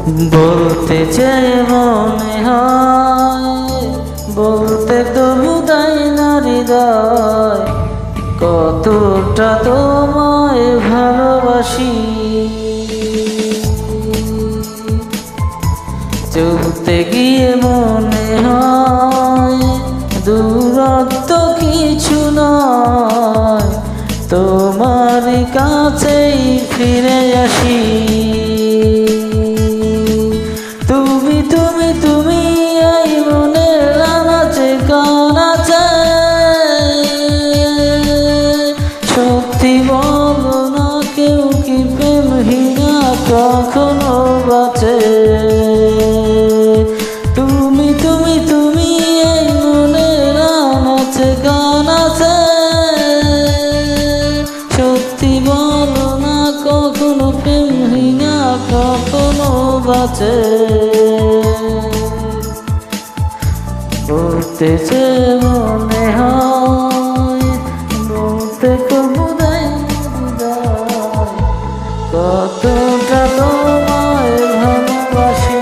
বলতে চাই মনে হয়, বলতে তবু দেয় না হৃদয়, কতটা তোমায় ভালোবাসি। চলতে গিয়ে মনে হয় দূরত্ব কিছু নয়, তোমার কাছেই ফিরে আসি। তুমি তুমি তুমি এই মনের আনাচে কানাচে, সত্যি বলো না কেউ কি প্রেমহীনা কখনো বাঁচে। তুমি তুমি তুমি এই মনের আনাচে কানাচে, সত্যি বলো না কখনো প্রেমহীনা কখনো বাঁচে। বলতে যে মনে হয়, বলতে কবু দেয় হৃদয়, কতটা তোমায় ভালোবাসি।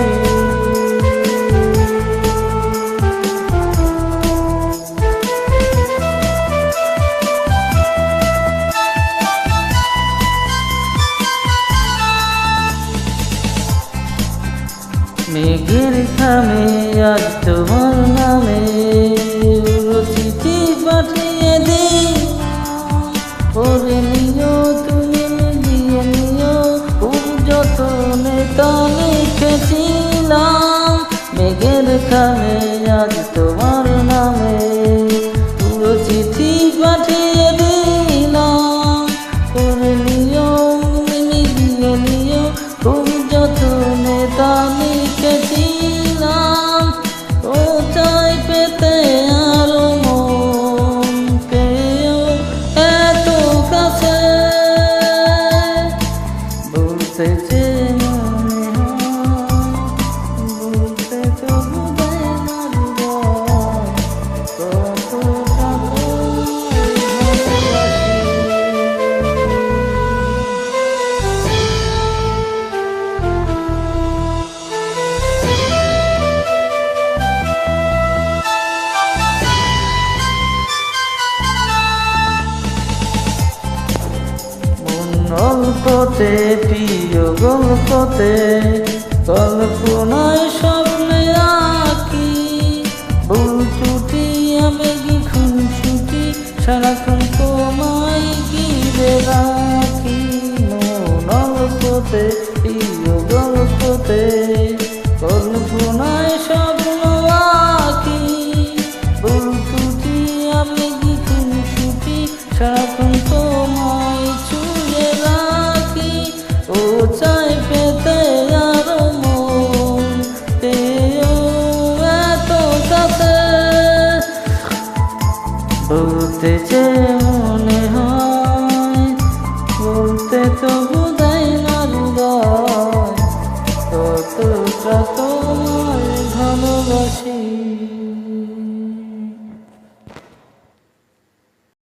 মেঘের খামে আজ তোমার নামে চিঠি পাঠিয়ে দিই, পড়ে নিও তুমি মিলিয়ে নিও, খুব যতনে তা লিখেছিলাম। মেঘের খামে আজ তোমার নামে চিঠি পাঠিয়ে দিলাম, পড়ে নিও মিলিয়ে নিও, খুব যতনে তা লিখেছিলাম। ও চাই পেতে আরো মন পেও এত কাছে, বলতে যে মনে হয়, বলতে তবু দেয় না হৃদয়, কতটা গল্পতে প্রিয় গল্পতে, কল্পনায় স্বপ্নে আঁকি, ভুল ত্রুটি আমি কি খুনসুটি, সারাক্ষণ তোমায় ঘিরে রাখি। গল্পতে